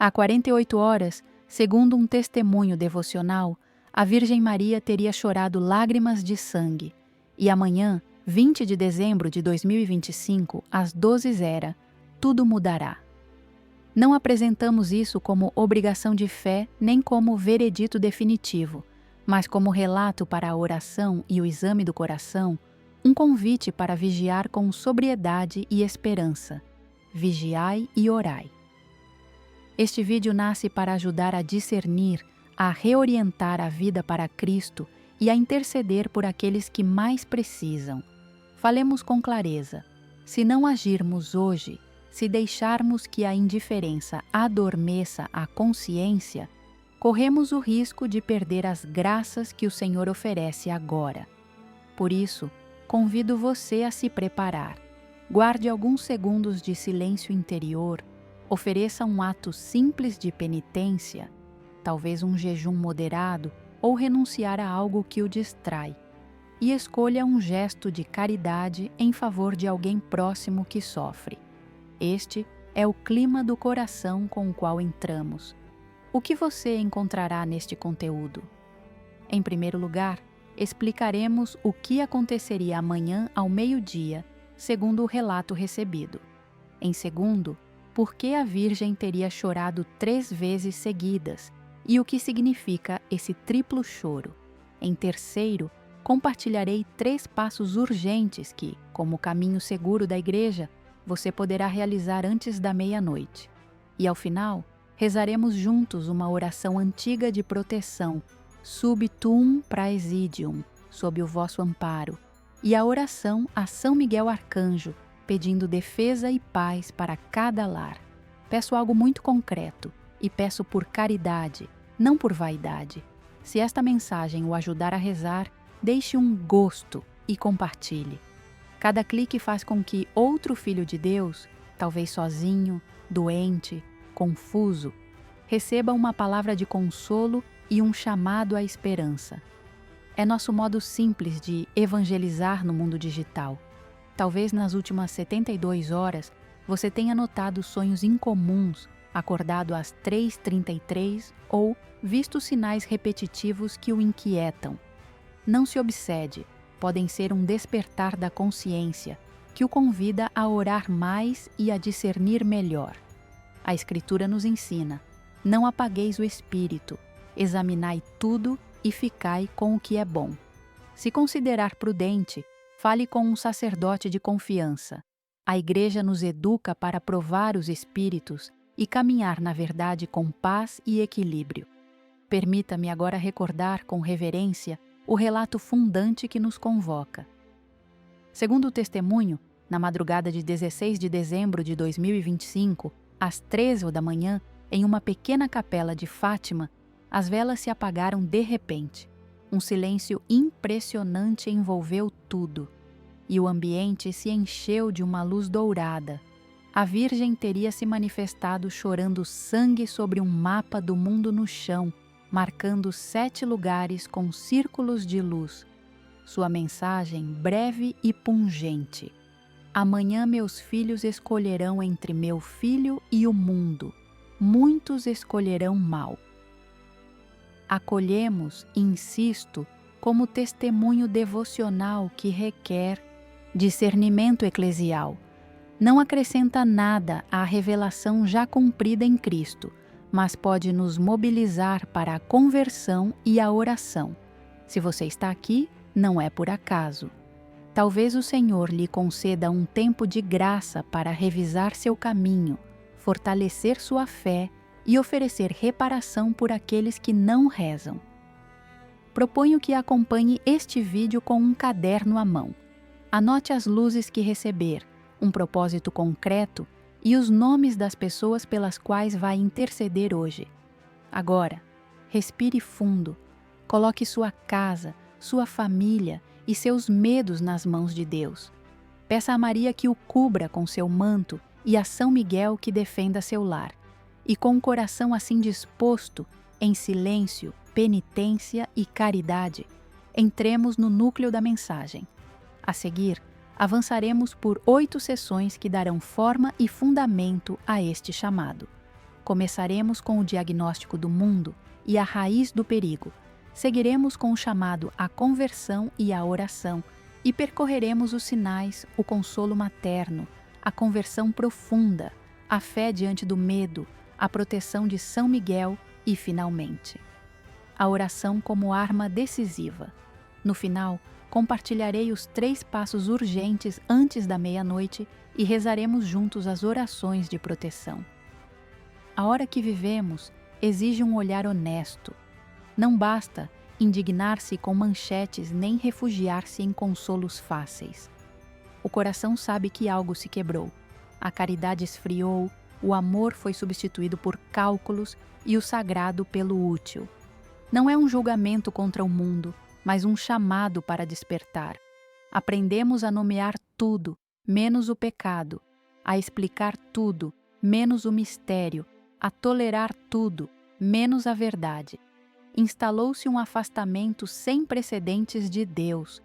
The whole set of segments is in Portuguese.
Há 48 horas, segundo um testemunho devocional, a Virgem Maria teria chorado lágrimas de sangue. E amanhã, 20 de dezembro de 2025, às 12h, tudo mudará. Não apresentamos isso como obrigação de fé nem como veredito definitivo, mas como relato para a oração e o exame do coração, um convite para vigiar com sobriedade e esperança. Vigiai e orai. Este vídeo nasce para ajudar a discernir, a reorientar a vida para Cristo e a interceder por aqueles que mais precisam. Falemos com clareza. Se não agirmos hoje, se deixarmos que a indiferença adormeça a consciência, corremos o risco de perder as graças que o Senhor oferece agora. Por isso, convido você a se preparar. Guarde alguns segundos de silêncio interior, ofereça um ato simples de penitência, talvez um jejum moderado ou renunciar a algo que o distrai, e escolha um gesto de caridade em favor de alguém próximo que sofre. Este é o clima do coração com o qual entramos. O que você encontrará neste conteúdo? Em primeiro lugar, explicaremos o que aconteceria amanhã ao meio-dia, segundo o relato recebido. Em segundo, por que a Virgem teria chorado 3 vezes seguidas e o que significa esse triplo choro. Em terceiro, compartilharei 3 passos urgentes que, como caminho seguro da Igreja, você poderá realizar antes da meia-noite. E ao final, rezaremos juntos uma oração antiga de proteção, Sub tuum praesidium, sob o vosso amparo, e a oração a São Miguel Arcanjo, pedindo defesa e paz para cada lar. Peço algo muito concreto e peço por caridade, não por vaidade. Se esta mensagem o ajudar a rezar, deixe um gosto e compartilhe. Cada clique faz com que outro filho de Deus, talvez sozinho, doente, confuso, receba uma palavra de consolo e um chamado à esperança. É nosso modo simples de evangelizar no mundo digital. Talvez nas últimas 72 horas você tenha notado sonhos incomuns, acordado às 3h33 ou visto sinais repetitivos que o inquietam. Não se obsede, podem ser um despertar da consciência, que o convida a orar mais e a discernir melhor. A Escritura nos ensina: não apagueis o espírito, examinai tudo e ficai com o que é bom. Se considerar prudente, fale com um sacerdote de confiança. A Igreja nos educa para provar os espíritos e caminhar na verdade com paz e equilíbrio. Permita-me agora recordar com reverência o relato fundante que nos convoca. Segundo o testemunho, na madrugada de 16 de dezembro de 2025, às 13h, em uma pequena capela de Fátima, as velas se apagaram de repente. Um silêncio impressionante envolveu tudo, e o ambiente se encheu de uma luz dourada. A Virgem teria se manifestado chorando sangue sobre um mapa do mundo no chão, marcando 7 lugares com círculos de luz. Sua mensagem breve e pungente: amanhã meus filhos escolherão entre meu filho e o mundo. Muitos escolherão mal. Acolhemos, insisto, como testemunho devocional que requer discernimento eclesial. Não acrescenta nada à revelação já cumprida em Cristo, mas pode nos mobilizar para a conversão e a oração. Se você está aqui, não é por acaso. Talvez o Senhor lhe conceda um tempo de graça para revisar seu caminho, fortalecer sua fé e oferecer reparação por aqueles que não rezam. Proponho que acompanhe este vídeo com um caderno à mão. Anote as luzes que receber, um propósito concreto e os nomes das pessoas pelas quais vai interceder hoje. Agora, respire fundo, coloque sua casa, sua família e seus medos nas mãos de Deus. Peça a Maria que o cubra com seu manto e a São Miguel que defenda seu lar. E com o coração assim disposto, em silêncio, penitência e caridade, entremos no núcleo da mensagem. A seguir, avançaremos por 8 sessões que darão forma e fundamento a este chamado. Começaremos com o diagnóstico do mundo e a raiz do perigo. Seguiremos com o chamado à conversão e à oração e percorreremos os sinais, o consolo materno, a conversão profunda, a fé diante do medo, a proteção de São Miguel e, finalmente, a oração como arma decisiva. No final, compartilharei os 3 passos urgentes antes da meia-noite e rezaremos juntos as orações de proteção. A hora que vivemos exige um olhar honesto. Não basta indignar-se com manchetes nem refugiar-se em consolos fáceis. O coração sabe que algo se quebrou. A caridade esfriou, o amor foi substituído por cálculos e o sagrado pelo útil. Não é um julgamento contra o mundo, mas um chamado para despertar. Aprendemos a nomear tudo, menos o pecado, a explicar tudo, menos o mistério, a tolerar tudo, menos a verdade. Instalou-se um afastamento sem precedentes de Deus.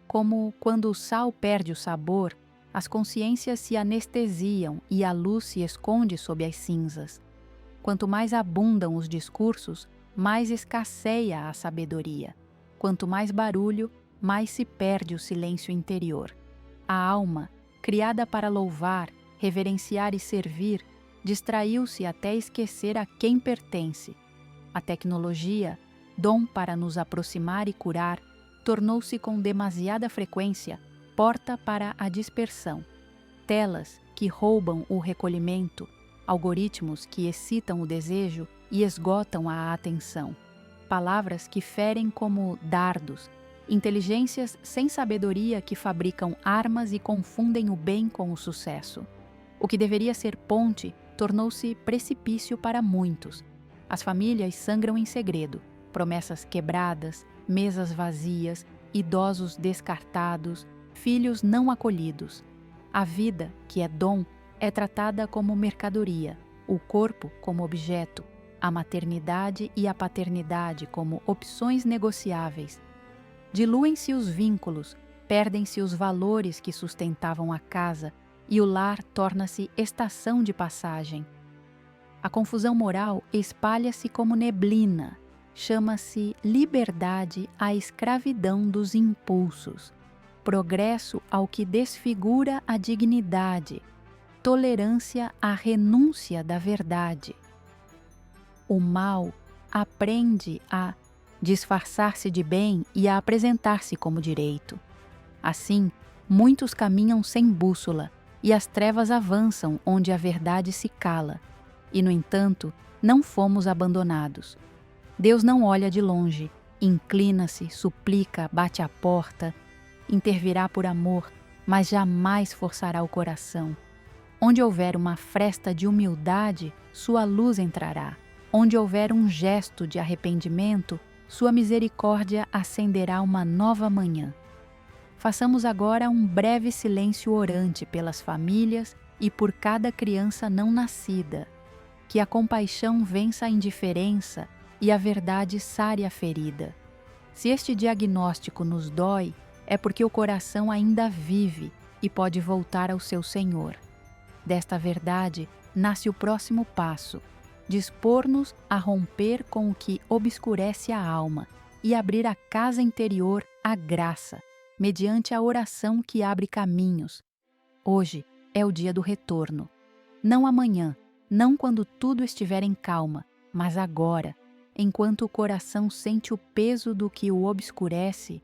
Como quando o sal perde o sabor, as consciências se anestesiam e a luz se esconde sob as cinzas. Quanto mais abundam os discursos, mais escasseia a sabedoria. Quanto mais barulho, mais se perde o silêncio interior. A alma, criada para louvar, reverenciar e servir, distraiu-se até esquecer a quem pertence. A tecnologia, dom para nos aproximar e curar, tornou-se com demasiada frequência porta para a dispersão. Telas que roubam o recolhimento, algoritmos que excitam o desejo e esgotam a atenção. Palavras que ferem como dardos, inteligências sem sabedoria que fabricam armas e confundem o bem com o sucesso. O que deveria ser ponte tornou-se precipício para muitos. As famílias sangram em segredo, promessas quebradas, mesas vazias, idosos descartados, filhos não acolhidos. A vida, que é dom, é tratada como mercadoria, o corpo como objeto, a maternidade e a paternidade como opções negociáveis. Diluem-se os vínculos, perdem-se os valores que sustentavam a casa e o lar torna-se estação de passagem. A confusão moral espalha-se como neblina, chama-se liberdade à escravidão dos impulsos, progresso ao que desfigura a dignidade, tolerância à renúncia da verdade. O mal aprende a disfarçar-se de bem e a apresentar-se como direito. Assim, muitos caminham sem bússola e as trevas avançam onde a verdade se cala. E, no entanto, não fomos abandonados. Deus não olha de longe, inclina-se, suplica, bate à porta, intervirá por amor, mas jamais forçará o coração. Onde houver uma fresta de humildade, sua luz entrará. Onde houver um gesto de arrependimento, sua misericórdia acenderá uma nova manhã. Façamos agora um breve silêncio orante pelas famílias e por cada criança não nascida. Que a compaixão vença a indiferença e a verdade sare a ferida. Se este diagnóstico nos dói, é porque o coração ainda vive e pode voltar ao seu Senhor. Desta verdade nasce o próximo passo: dispor-nos a romper com o que obscurece a alma e abrir a casa interior à graça, mediante a oração que abre caminhos. Hoje é o dia do retorno. Não amanhã, não quando tudo estiver em calma, mas agora, enquanto o coração sente o peso do que o obscurece.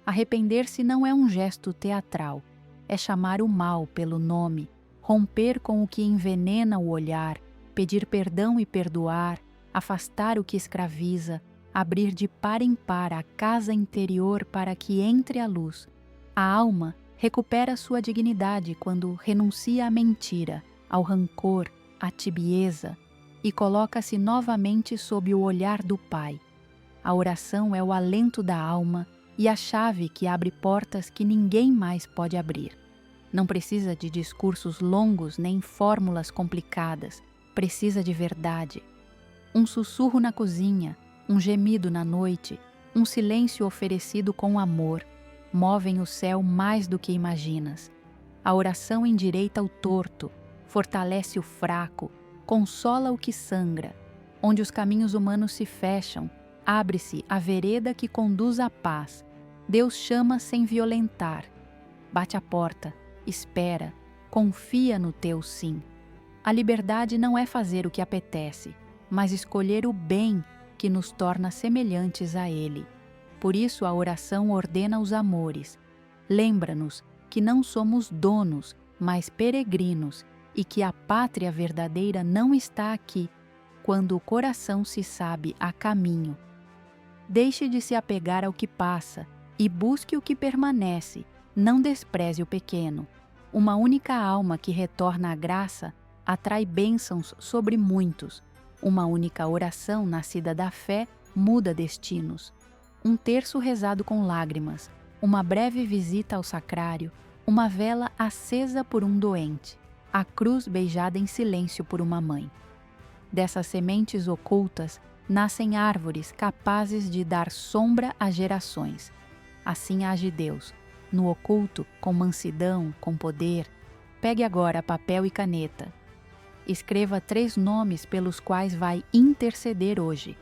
Arrepender-se não é um gesto teatral, é chamar o mal pelo nome, romper com o que envenena o olhar, pedir perdão e perdoar, afastar o que escraviza, abrir de par em par a casa interior para que entre a luz. A alma recupera sua dignidade quando renuncia à mentira, ao rancor, à tibieza e coloca-se novamente sob o olhar do Pai. A oração é o alento da alma e a chave que abre portas que ninguém mais pode abrir. Não precisa de discursos longos nem fórmulas complicadas, precisa de verdade. Um sussurro na cozinha, um gemido na noite, um silêncio oferecido com amor, movem o céu mais do que imaginas. A oração endireita o torto, fortalece o fraco, consola o que sangra. Onde os caminhos humanos se fecham, abre-se a vereda que conduz à paz. Deus chama sem violentar. Bate a porta, espera, confia no teu sim. A liberdade não é fazer o que apetece, mas escolher o bem que nos torna semelhantes a Ele. Por isso a oração ordena os amores. Lembra-nos que não somos donos, mas peregrinos, e que a pátria verdadeira não está aqui, quando o coração se sabe a caminho. Deixe de se apegar ao que passa e busque o que permanece, não despreze o pequeno. Uma única alma que retorna à graça atrai bênçãos sobre muitos. Uma única oração nascida da fé muda destinos. Um terço rezado com lágrimas, uma breve visita ao sacrário, uma vela acesa por um doente, a cruz beijada em silêncio por uma mãe. Dessas sementes ocultas nascem árvores capazes de dar sombra a gerações. Assim age Deus, no oculto, com mansidão, com poder. Pegue agora papel e caneta. Escreva 3 nomes pelos quais vai interceder hoje.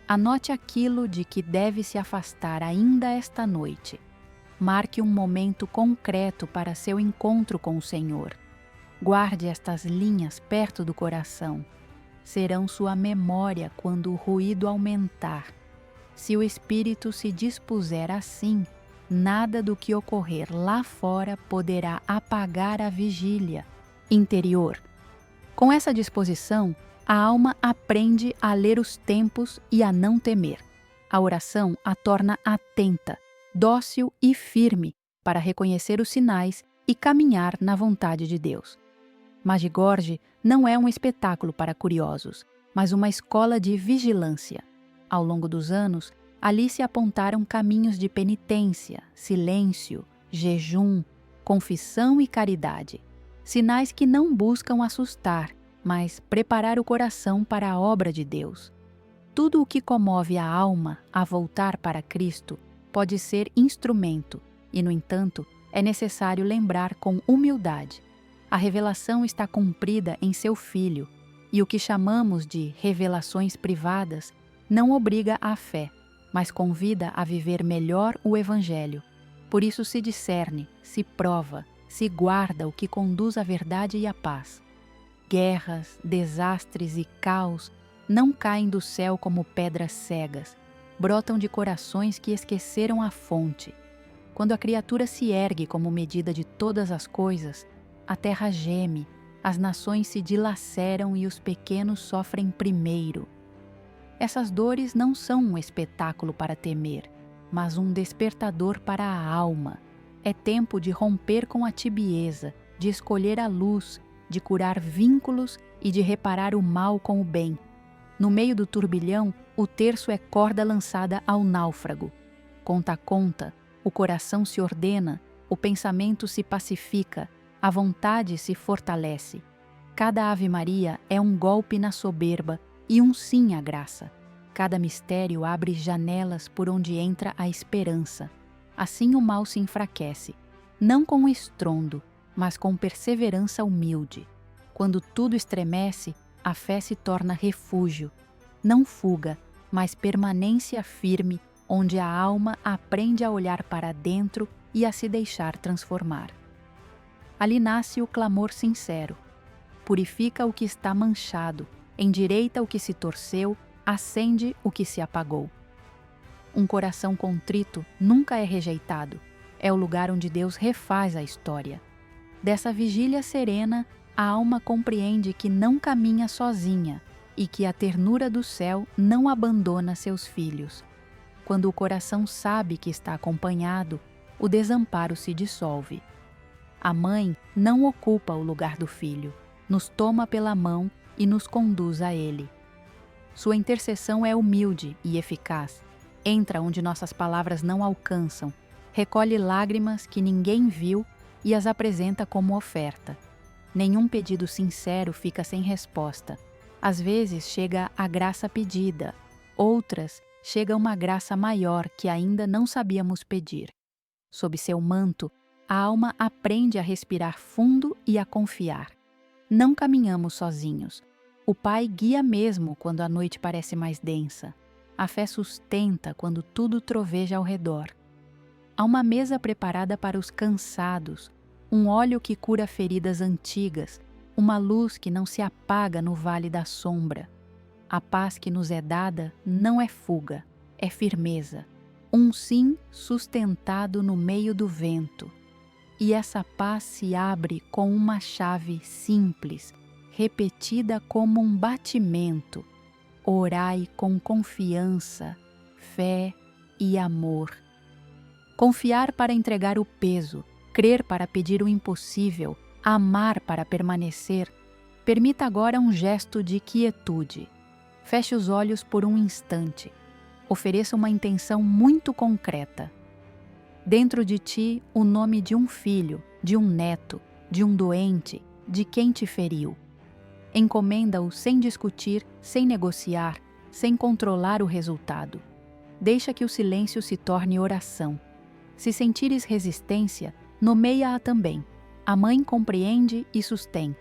Anote aquilo de que deve se afastar ainda esta noite. Marque um momento concreto para seu encontro com o Senhor. Guarde estas linhas perto do coração. Serão sua memória quando o ruído aumentar. Se o espírito se dispuser assim, nada do que ocorrer lá fora poderá apagar a vigília interior. Com essa disposição, a alma aprende a ler os tempos e a não temer. A oração a torna atenta, dócil e firme para reconhecer os sinais e caminhar na vontade de Deus. Magigorge não é um espetáculo para curiosos, mas uma escola de vigilância. Ao longo dos anos, ali se apontaram caminhos de penitência, silêncio, jejum, confissão e caridade. Sinais que não buscam assustar, mas preparar o coração para a obra de Deus. Tudo o que comove a alma a voltar para Cristo pode ser instrumento, e, no entanto, é necessário lembrar com humildade. A revelação está cumprida em seu Filho, e o que chamamos de revelações privadas não obriga à fé, mas convida a viver melhor o Evangelho. Por isso se discerne, se prova, se guarda o que conduz à verdade e à paz. Guerras, desastres e caos não caem do céu como pedras cegas, brotam de corações que esqueceram a fonte. Quando a criatura se ergue como medida de todas as coisas, a terra geme, as nações se dilaceram e os pequenos sofrem primeiro. Essas dores não são um espetáculo para temer, mas um despertador para a alma. É tempo de romper com a tibieza, de escolher a luz, de curar vínculos e de reparar o mal com o bem. No meio do turbilhão, o terço é corda lançada ao náufrago. Conta a conta, o coração se ordena, o pensamento se pacifica, a vontade se fortalece. Cada Ave-Maria é um golpe na soberba e um sim à graça. Cada mistério abre janelas por onde entra a esperança. Assim o mal se enfraquece, não com estrondo, mas com perseverança humilde. Quando tudo estremece, a fé se torna refúgio. Não fuga, mas permanência firme, onde a alma aprende a olhar para dentro e a se deixar transformar. Ali nasce o clamor sincero. Purifica o que está manchado, endireita o que se torceu, acende o que se apagou. Um coração contrito nunca é rejeitado. É o lugar onde Deus refaz a história. Dessa vigília serena, a alma compreende que não caminha sozinha e que a ternura do céu não abandona seus filhos. Quando o coração sabe que está acompanhado, o desamparo se dissolve. A mãe não ocupa o lugar do filho, nos toma pela mão e nos conduz a ele. Sua intercessão é humilde e eficaz. Entra onde nossas palavras não alcançam, recolhe lágrimas que ninguém viu e as apresenta como oferta. Nenhum pedido sincero fica sem resposta. Às vezes chega a graça pedida, outras chega uma graça maior que ainda não sabíamos pedir. Sob seu manto, a alma aprende a respirar fundo e a confiar. Não caminhamos sozinhos. O Pai guia mesmo quando a noite parece mais densa. A fé sustenta quando tudo troveja ao redor. Há uma mesa preparada para os cansados, um óleo que cura feridas antigas, uma luz que não se apaga no vale da sombra. A paz que nos é dada não é fuga, é firmeza. Um sim sustentado no meio do vento. E essa paz se abre com uma chave simples, repetida como um batimento. Orai com confiança, fé e amor. Confiar para entregar o peso, crer para pedir o impossível, amar para permanecer. Permita agora um gesto de quietude. Feche os olhos por um instante. Ofereça uma intenção muito concreta. Dentro de ti, o nome de um filho, de um neto, de um doente, de quem te feriu. Encomenda-o sem discutir, sem negociar, sem controlar o resultado. Deixa que o silêncio se torne oração. Se sentires resistência, nomeia-a também. A mãe compreende e sustém.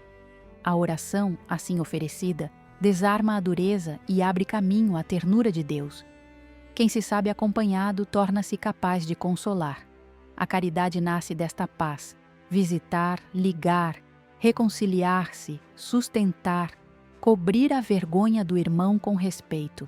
A oração, assim oferecida, desarma a dureza e abre caminho à ternura de Deus. Quem se sabe acompanhado torna-se capaz de consolar. A caridade nasce desta paz. Visitar, ligar, reconciliar-se, sustentar, cobrir a vergonha do irmão com respeito.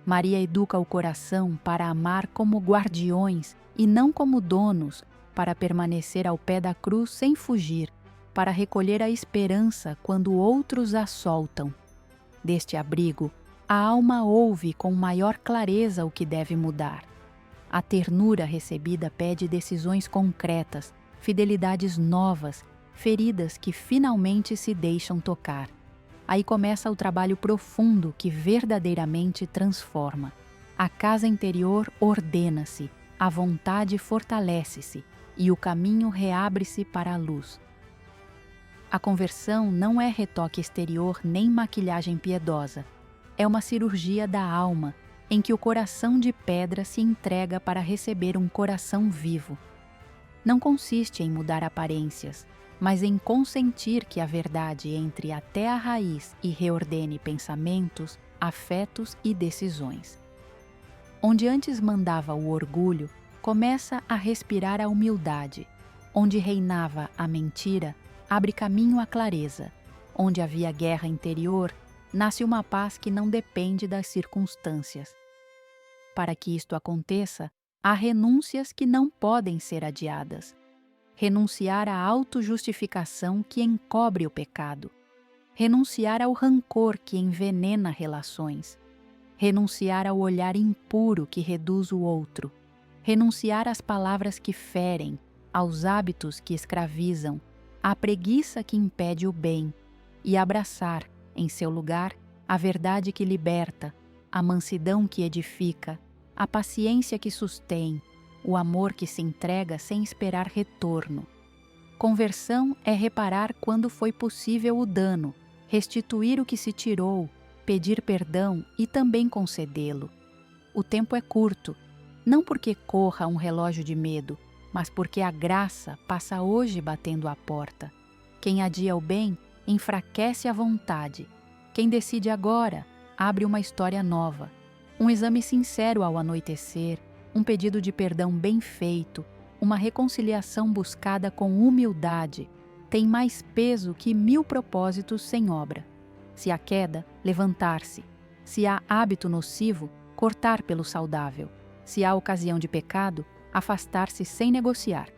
Maria educa o coração para amar como guardiões e não como donos, para permanecer ao pé da cruz sem fugir, para recolher a esperança quando outros a soltam. Deste abrigo, a alma ouve com maior clareza o que deve mudar. A ternura recebida pede decisões concretas, fidelidades novas, feridas que finalmente se deixam tocar. Aí começa o trabalho profundo que verdadeiramente transforma. A casa interior ordena-se, a vontade fortalece-se e o caminho reabre-se para a luz. A conversão não é retoque exterior nem maquilhagem piedosa. É uma cirurgia da alma, em que o coração de pedra se entrega para receber um coração vivo. Não consiste em mudar aparências, mas em consentir que a verdade entre até a raiz e reordene pensamentos, afetos e decisões. Onde antes mandava o orgulho, começa a respirar a humildade. Onde reinava a mentira, abre caminho à clareza. Onde havia guerra interior, nasce uma paz que não depende das circunstâncias. Para que isto aconteça, há renúncias que não podem ser adiadas. Renunciar à autojustificação que encobre o pecado. Renunciar ao rancor que envenena relações. Renunciar ao olhar impuro que reduz o outro. Renunciar às palavras que ferem, aos hábitos que escravizam, à preguiça que impede o bem, e abraçar, em seu lugar, a verdade que liberta, a mansidão que edifica, a paciência que sustém, o amor que se entrega sem esperar retorno. Conversão é reparar quando foi possível o dano, restituir o que se tirou, pedir perdão e também concedê-lo. O tempo é curto, não porque corra um relógio de medo, mas porque a graça passa hoje batendo à porta. Quem adia o bem, enfraquece a vontade. Quem decide agora, abre uma história nova. Um exame sincero ao anoitecer, um pedido de perdão bem feito, uma reconciliação buscada com humildade, tem mais peso que 1000 propósitos sem obra. Se há queda, levantar-se. Se há hábito nocivo, cortar pelo saudável. Se há ocasião de pecado, afastar-se sem negociar.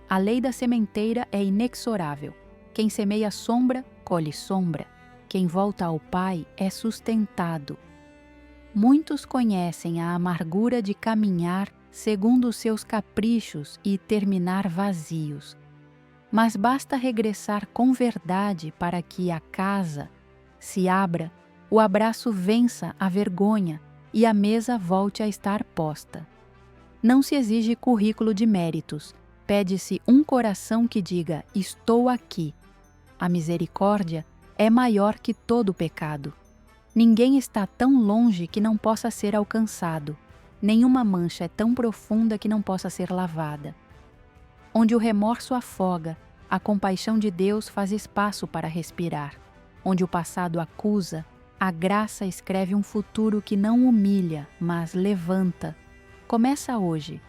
A lei da sementeira é inexorável. Quem semeia sombra, colhe sombra. Quem volta ao Pai é sustentado. Muitos conhecem a amargura de caminhar segundo os seus caprichos e terminar vazios. Mas basta regressar com verdade para que a casa se abra, o abraço vença a vergonha e a mesa volte a estar posta. Não se exige currículo de méritos, pede-se um coração que diga: estou aqui. A misericórdia é maior que todo pecado. Ninguém está tão longe que não possa ser alcançado. Nenhuma mancha é tão profunda que não possa ser lavada. Onde o remorso afoga, a compaixão de Deus faz espaço para respirar. onde o passado acusa, a graça escreve um futuro que não humilha, mas levanta. Começa hoje.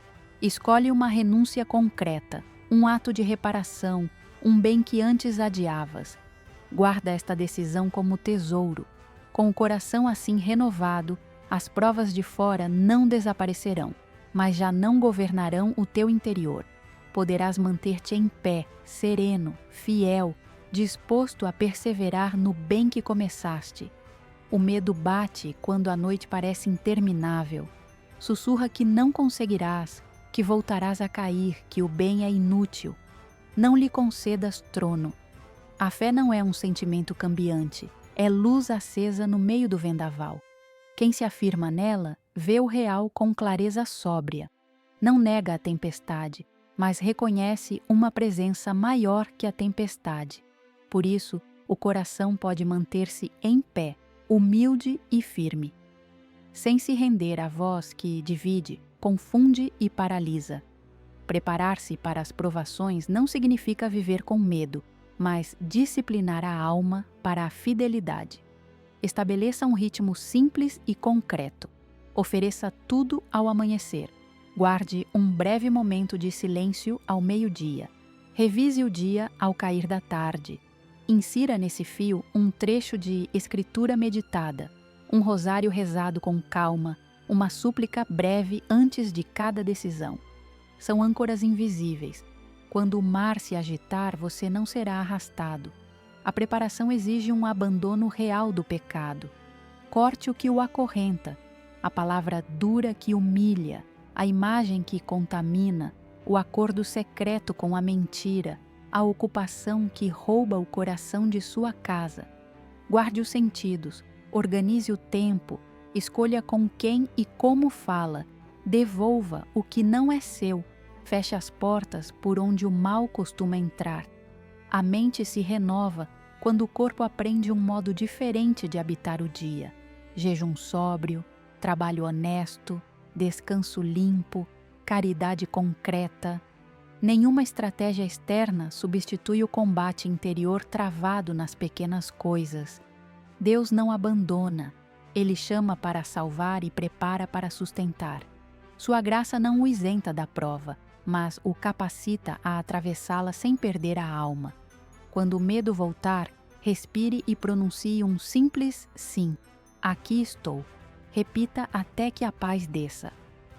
Escolhe uma renúncia concreta, um ato de reparação, um bem que antes adiavas. Guarda esta decisão como tesouro. Com o coração assim renovado, as provas de fora não desaparecerão, mas já não governarão o teu interior. Poderás manter-te em pé, sereno, fiel, disposto a perseverar no bem que começaste. O medo bate quando a noite parece interminável. Sussurra que não conseguirás, que voltarás a cair, que o bem é inútil. Não lhe concedas trono. A fé não é um sentimento cambiante, é luz acesa no meio do vendaval. Quem se afirma nela, vê o real com clareza sóbria. Não nega a tempestade, mas reconhece uma presença maior que a tempestade. Por isso, o coração pode manter-se em pé, humilde e firme, sem se render à voz que divide, confunde e paralisa. Preparar-se para as provações não significa viver com medo, mas disciplinar a alma para a fidelidade. Estabeleça um ritmo simples e concreto. Ofereça tudo ao amanhecer. Guarde um breve momento de silêncio ao meio-dia. Revise o dia ao cair da tarde. Insira nesse fio um trecho de escritura meditada, um rosário rezado com calma, uma súplica breve antes de cada decisão. São âncoras invisíveis. Quando o mar se agitar, você não será arrastado. A preparação exige um abandono real do pecado. Corte o que o acorrenta, a palavra dura que humilha, a imagem que contamina, o acordo secreto com a mentira, a ocupação que rouba o coração de sua casa. Guarde os sentidos, organize o tempo, escolha com quem e como fala, devolva o que não é seu, feche as portas por onde o mal costuma entrar. A mente se renova quando o corpo aprende um modo diferente de habitar o dia. Jejum sóbrio, trabalho honesto, descanso limpo, caridade concreta. Nenhuma estratégia externa substitui o combate interior travado nas pequenas coisas. Deus não abandona. Ele chama para salvar e prepara para sustentar. Sua graça não o isenta da prova, mas o capacita a atravessá-la sem perder a alma. Quando o medo voltar, respire e pronuncie um simples sim. Aqui estou. Repita até que a paz desça.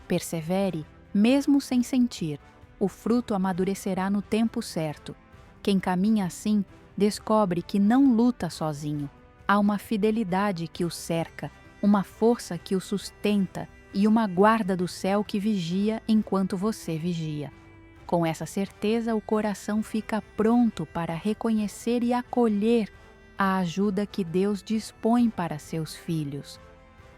Persevere, mesmo sem sentir. O fruto amadurecerá no tempo certo. Quem caminha assim, descobre que não luta sozinho. Há uma fidelidade que o cerca, uma força que o sustenta e uma guarda do céu que vigia enquanto você vigia. Com essa certeza, o coração fica pronto para reconhecer e acolher a ajuda que Deus dispõe para seus filhos.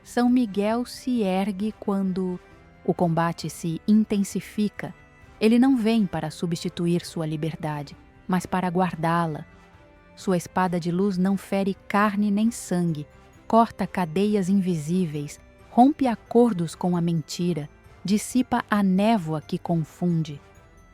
São Miguel se ergue quando o combate se intensifica. Ele não vem para substituir sua liberdade, mas para guardá-la. Sua espada de luz não fere carne nem sangue, corta cadeias invisíveis, rompe acordos com a mentira, dissipa a névoa que confunde.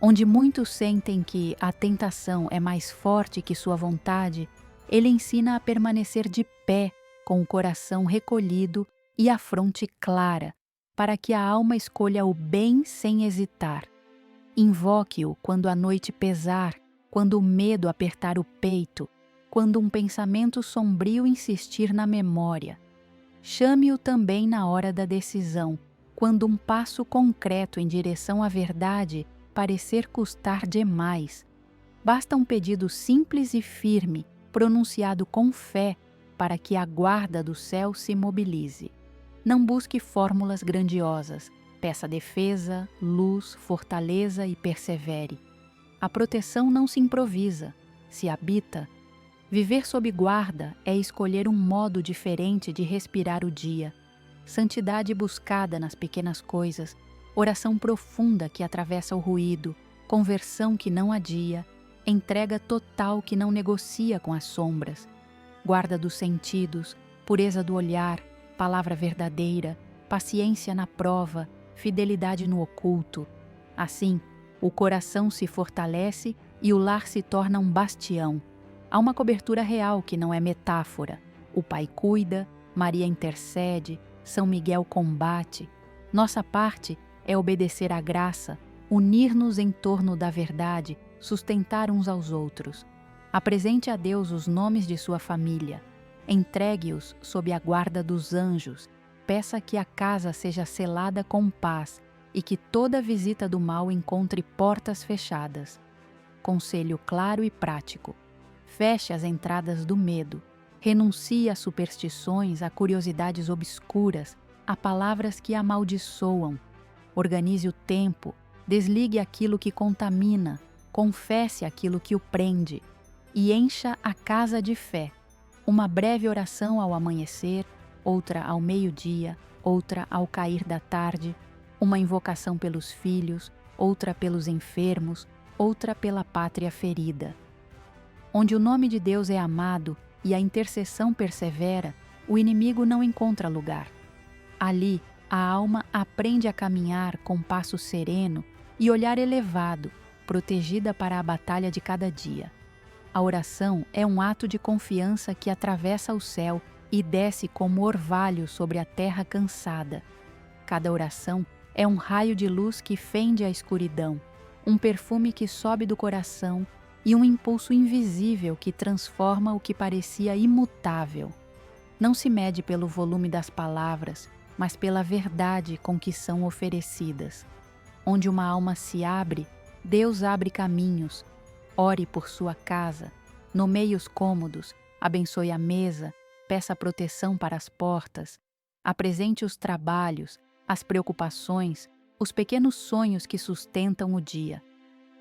Onde muitos sentem que a tentação é mais forte que sua vontade, ele ensina a permanecer de pé, com o coração recolhido e a fronte clara, para que a alma escolha o bem sem hesitar. Invoque-o quando a noite pesar, quando o medo apertar o peito, quando um pensamento sombrio insistir na memória. Chame-o também na hora da decisão, quando um passo concreto em direção à verdade parecer custar demais. Basta um pedido simples e firme, pronunciado com fé, para que a guarda do céu se mobilize. Não busque fórmulas grandiosas. Peça defesa, luz, fortaleza e persevere. A proteção não se improvisa, se habita. Viver sob guarda é escolher um modo diferente de respirar o dia. Santidade buscada nas pequenas coisas, oração profunda que atravessa o ruído, conversão que não adia, entrega total que não negocia com as sombras, guarda dos sentidos, pureza do olhar, palavra verdadeira, paciência na prova, fidelidade no oculto. Assim, o coração se fortalece e o lar se torna um bastião. Há uma cobertura real que não é metáfora. O Pai cuida, Maria intercede, São Miguel combate. Nossa parte é obedecer à graça, unir-nos em torno da verdade, sustentar uns aos outros. Apresente a Deus os nomes de sua família. Entregue-os sob a guarda dos anjos. Peça que a casa seja selada com paz e que toda visita do mal encontre portas fechadas. Conselho claro e prático. Feche as entradas do medo. Renuncie a superstições, a curiosidades obscuras, a palavras que amaldiçoam. Organize o tempo, desligue aquilo que contamina, confesse aquilo que o prende e encha a casa de fé. Uma breve oração ao amanhecer, outra ao meio-dia, outra ao cair da tarde, uma invocação pelos filhos, outra pelos enfermos, outra pela pátria ferida. Onde o nome de Deus é amado e a intercessão persevera, o inimigo não encontra lugar. Ali, a alma aprende a caminhar com passo sereno e olhar elevado, protegida para a batalha de cada dia. A oração é um ato de confiança que atravessa o céu e desce como orvalho sobre a terra cansada. Cada oração é um raio de luz que fende a escuridão, um perfume que sobe do coração e um impulso invisível que transforma o que parecia imutável. Não se mede pelo volume das palavras, mas pela verdade com que são oferecidas. Onde uma alma se abre, Deus abre caminhos. Ore por sua casa, nomeie os cômodos, abençoe a mesa, peça proteção para as portas, apresente os trabalhos, as preocupações, os pequenos sonhos que sustentam o dia.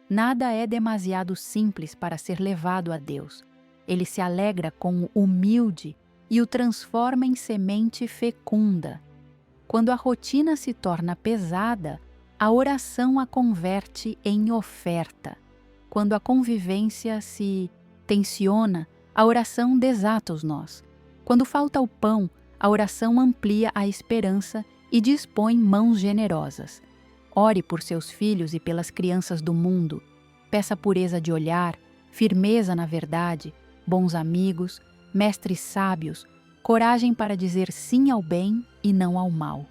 Nada é demasiado simples para ser levado a Deus. Ele se alegra com o humilde e o transforma em semente fecunda. Quando a rotina se torna pesada, a oração a converte em oferta. Quando a convivência se tensiona, a oração desata os nós. Quando falta o pão, a oração amplia a esperança e dispõe mãos generosas. Ore por seus filhos e pelas crianças do mundo. Peça pureza de olhar, firmeza na verdade, bons amigos, mestres sábios, coragem para dizer sim ao bem e não ao mal.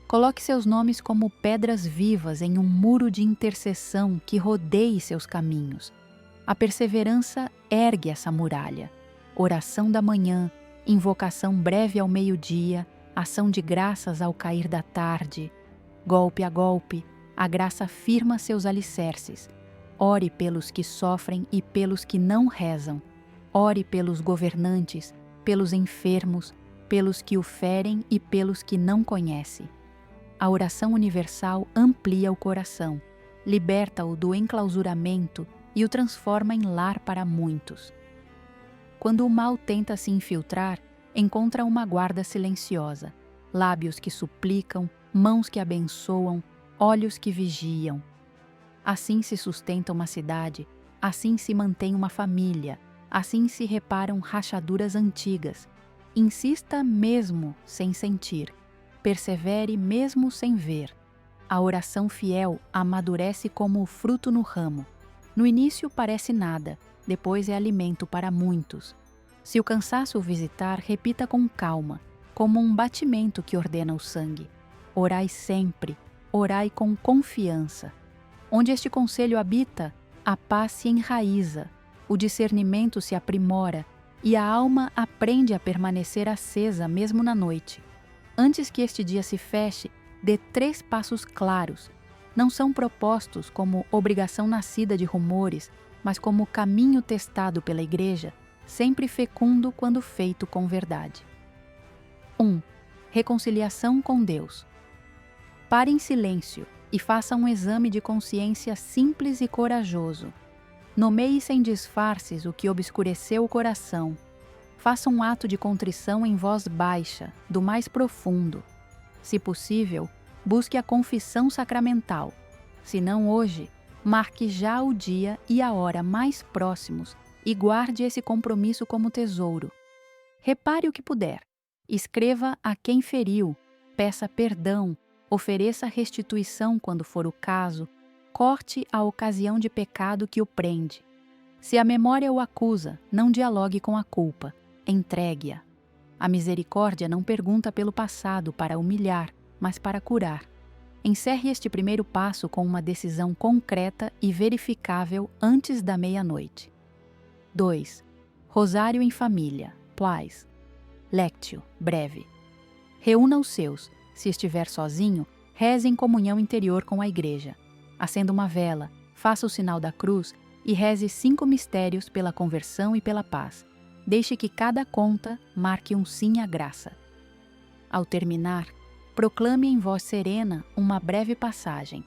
Coloque seus nomes como pedras vivas em um muro de intercessão que rodeie seus caminhos. A perseverança ergue essa muralha. Oração da manhã, invocação breve ao meio-dia, ação de graças ao cair da tarde. Golpe a golpe, a graça firma seus alicerces. Ore pelos que sofrem e pelos que não rezam. Ore pelos governantes, pelos enfermos, pelos que o ferem e pelos que não conhece. A oração universal amplia o coração, liberta-o do enclausuramento e o transforma em lar para muitos. Quando o mal tenta se infiltrar, encontra uma guarda silenciosa, lábios que suplicam, mãos que abençoam, olhos que vigiam. Assim se sustenta uma cidade, assim se mantém uma família, assim se reparam rachaduras antigas. Insista mesmo sem sentir, persevere mesmo sem ver. A oração fiel amadurece como o fruto no ramo. No início parece nada, depois é alimento para muitos. Se o cansaço o visitar, repita com calma, como um batimento que ordena o sangue. Orai sempre, orai com confiança. Onde este conselho habita, a paz se enraiza, o discernimento se aprimora e a alma aprende a permanecer acesa mesmo na noite. Antes que este dia se feche, dê 3 passos claros. Não são propostos como obrigação nascida de rumores, mas como caminho testado pela Igreja, sempre fecundo quando feito com verdade. 1. Reconciliação com Deus. Pare em silêncio e faça um exame de consciência simples e corajoso. Nomeie sem disfarces o que obscureceu o coração. Faça um ato de contrição em voz baixa, do mais profundo. Se possível, busque a confissão sacramental. Se não hoje, marque já o dia e a hora mais próximos e guarde esse compromisso como tesouro. Repare o que puder. Escreva a quem feriu, peça perdão, ofereça restituição quando for o caso, corte a ocasião de pecado que o prende. Se a memória o acusa, não dialogue com a culpa, entregue-a. A misericórdia não pergunta pelo passado para humilhar, mas para curar. Encerre este primeiro passo com uma decisão concreta e verificável antes da meia-noite. 2. Rosário em família, Plais. Lectio, breve. Reúna os seus. Se estiver sozinho, reze em comunhão interior com a igreja. Acenda uma vela, faça o sinal da cruz e reze 5 mistérios pela conversão e pela paz. Deixe que cada conta marque um sim à graça. Ao terminar, proclame em voz serena uma breve passagem.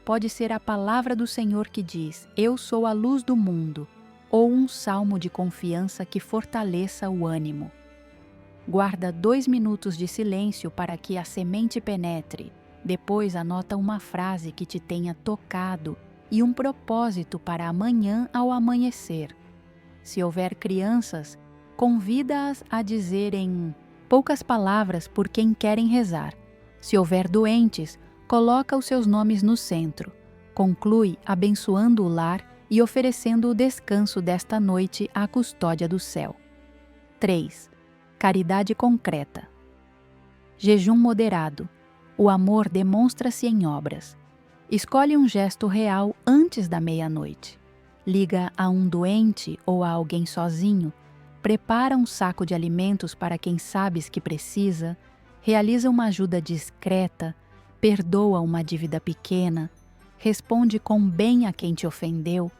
Pode ser a palavra do Senhor que diz: "Eu sou a luz do mundo", ou um salmo de confiança que fortaleça o ânimo. Guarda 2 minutos de silêncio para que a semente penetre. Depois anota uma frase que te tenha tocado e um propósito para amanhã ao amanhecer. Se houver crianças, convida-as a dizer em poucas palavras por quem querem rezar. Se houver doentes, coloca os seus nomes no centro. Conclui abençoando o lar e oferecendo o descanso desta noite à custódia do céu. 3. Caridade concreta. Jejum moderado. O amor demonstra-se em obras. Escolhe um gesto real antes da meia-noite. Liga a um doente ou a alguém sozinho. Prepara um saco de alimentos para quem sabes que precisa. Realiza uma ajuda discreta. Perdoa uma dívida pequena. Responde com bem a quem te ofendeu.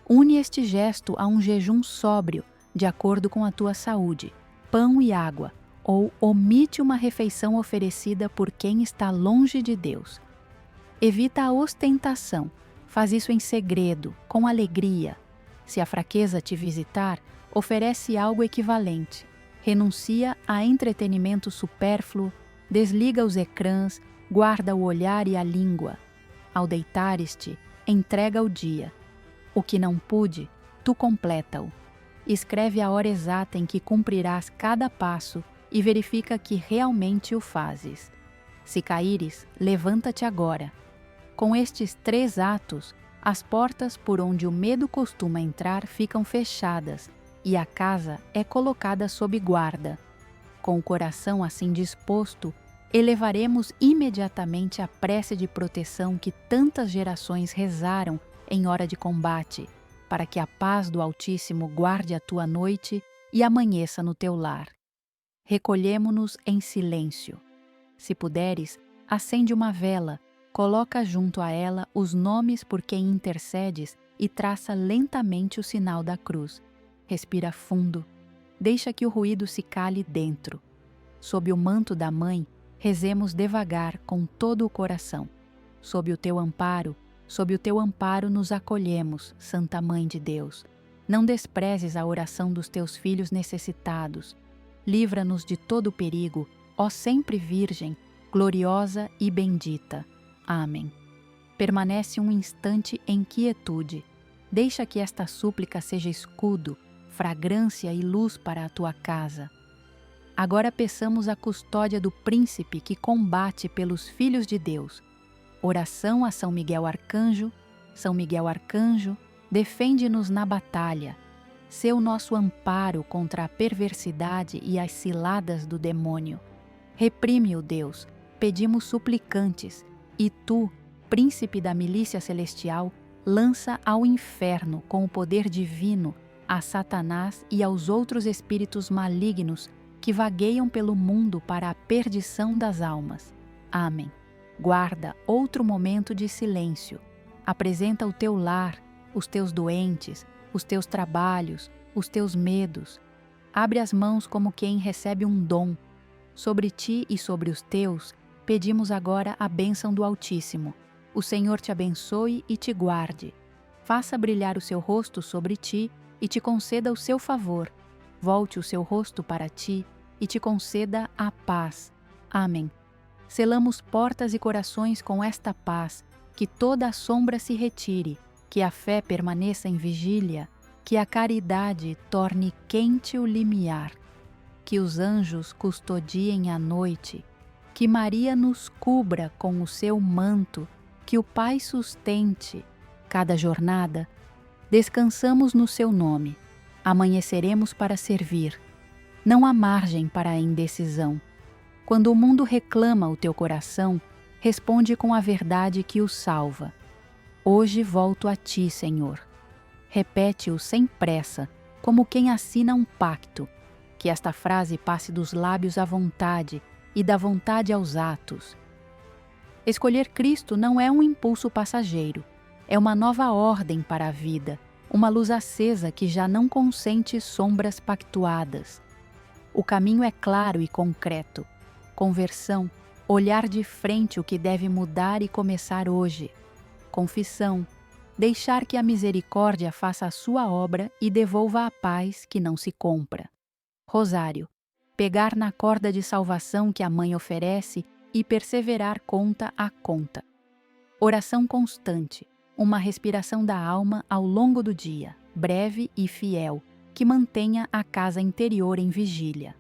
Une este gesto a um jejum sóbrio, de acordo com a tua saúde, pão e água, ou omite uma refeição oferecida por quem está longe de Deus. Evita a ostentação, faz isso em segredo, com alegria. Se a fraqueza te visitar, oferece algo equivalente. Renuncia a entretenimento supérfluo, desliga os ecrãs, guarda o olhar e a língua. Ao deitares-te, entrega o dia. O que não pude, tu completa-o. Escreve a hora exata em que cumprirás cada passo e verifica que realmente o fazes. Se caíres, levanta-te agora. Com estes 3 atos, as portas por onde o medo costuma entrar ficam fechadas e a casa é colocada sob guarda. Com o coração assim disposto, elevaremos imediatamente a prece de proteção que tantas gerações rezaram em hora de combate, para que a paz do Altíssimo guarde a tua noite e amanheça no teu lar. Recolhemo-nos em silêncio. Se puderes, acende uma vela, coloca junto a ela os nomes por quem intercedes e traça lentamente o sinal da cruz. Respira fundo, deixa que o ruído se cale dentro. Sob o manto da Mãe, rezemos devagar com todo o coração. Sob o teu amparo nos acolhemos, Santa Mãe de Deus. Não desprezes a oração dos teus filhos necessitados. Livra-nos de todo perigo, ó sempre Virgem, gloriosa e bendita. Amém. Permanece um instante em quietude. Deixa que esta súplica seja escudo, fragrância e luz para a tua casa. Agora peçamos a custódia do príncipe que combate pelos filhos de Deus. Oração a São Miguel Arcanjo. São Miguel Arcanjo, defende-nos na batalha. Sê o nosso amparo contra a perversidade e as ciladas do demônio. Reprime-o, Deus, pedimos suplicantes, e tu, príncipe da milícia celestial, lança ao inferno com o poder divino a Satanás e aos outros espíritos malignos que vagueiam pelo mundo para a perdição das almas. Amém. Guarda outro momento de silêncio. Apresenta o teu lar, os teus doentes, os teus trabalhos, os teus medos. Abre as mãos como quem recebe um dom. Sobre ti e sobre os teus, pedimos agora a bênção do Altíssimo. O Senhor te abençoe e te guarde. Faça brilhar o seu rosto sobre ti e te conceda o seu favor. Volte o seu rosto para ti e te conceda a paz. Amém. Selamos portas e corações com esta paz, que toda a sombra se retire, que a fé permaneça em vigília, que a caridade torne quente o limiar, que os anjos custodiem a noite, que Maria nos cubra com o seu manto, que o Pai sustente cada jornada, Descansamos no seu nome. Amanheceremos para servir. Não há margem para a indecisão. Quando o mundo reclama o teu coração, responde com a verdade que o salva. Hoje volto a ti, Senhor. Repete-o sem pressa, como quem assina um pacto. Que esta frase passe dos lábios à vontade e da vontade aos atos. Escolher Cristo não é um impulso passageiro, é uma nova ordem para a vida, uma luz acesa que já não consente sombras pactuadas. O caminho é claro e concreto. Conversão, olhar de frente o que deve mudar e começar hoje. Confissão, deixar que a misericórdia faça a sua obra e devolva a paz que não se compra. Rosário, pegar na corda de salvação que a mãe oferece e perseverar conta a conta. Oração constante, uma respiração da alma ao longo do dia, breve e fiel, que mantenha a casa interior em vigília.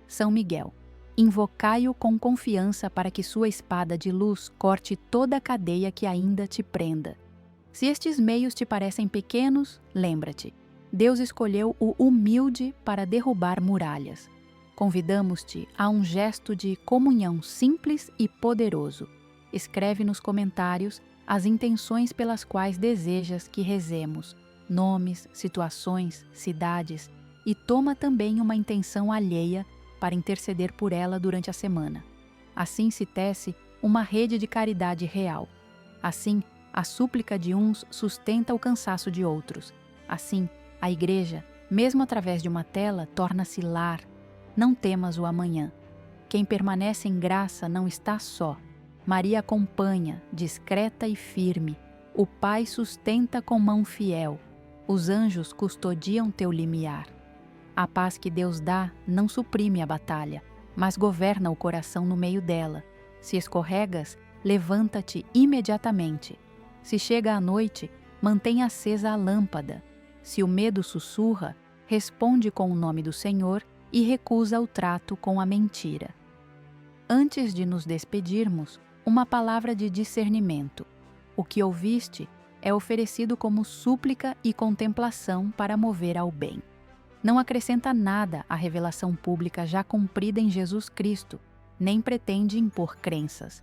São Miguel, invocai-o com confiança para que sua espada de luz corte toda a cadeia que ainda te prenda. Se estes meios te parecem pequenos, lembra-te, Deus escolheu o humilde para derrubar muralhas. Convidamos-te a um gesto de comunhão simples e poderoso. Escreve nos comentários as intenções pelas quais desejas que rezemos, nomes, situações, cidades, e toma também uma intenção alheia para interceder por ela durante a semana. Assim se tece uma rede de caridade real. Assim, a súplica de uns sustenta o cansaço de outros. Assim, a Igreja, mesmo através de uma tela, torna-se lar. Não temas o amanhã. Quem permanece em graça não está só. Maria acompanha, discreta e firme. O Pai sustenta com mão fiel. Os anjos custodiam teu limiar. A paz que Deus dá não suprime a batalha, mas governa o coração no meio dela. Se escorregas, levanta-te imediatamente. Se chega a noite, mantém acesa a lâmpada. Se o medo sussurra, responde com o nome do Senhor e recusa o trato com a mentira. Antes de nos despedirmos, uma palavra de discernimento. O que ouviste é oferecido como súplica e contemplação para mover ao bem. Não acrescenta nada à revelação pública já cumprida em Jesus Cristo, nem pretende impor crenças.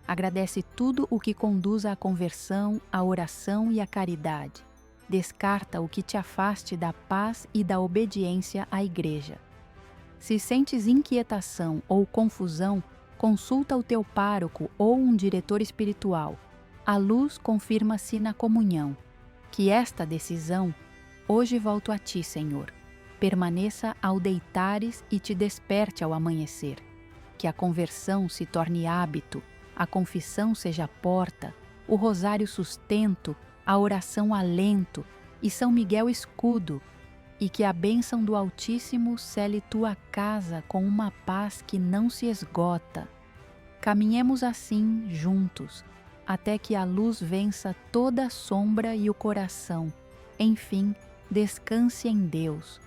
Agradece tudo o que conduz à conversão, à oração e à caridade. Descarta o que te afaste da paz e da obediência à Igreja. Se sentes inquietação ou confusão, consulta o teu pároco ou um diretor espiritual. A luz confirma-se na comunhão. Que esta decisão, hoje volto a ti, Senhor, permaneça ao deitares e te desperte ao amanhecer. Que a conversão se torne hábito, a confissão seja porta, o rosário sustento, a oração alento e São Miguel escudo, e que a bênção do Altíssimo cele tua casa com uma paz que não se esgota. Caminhemos assim juntos, até que a luz vença toda a sombra e o coração, enfim, descanse em Deus,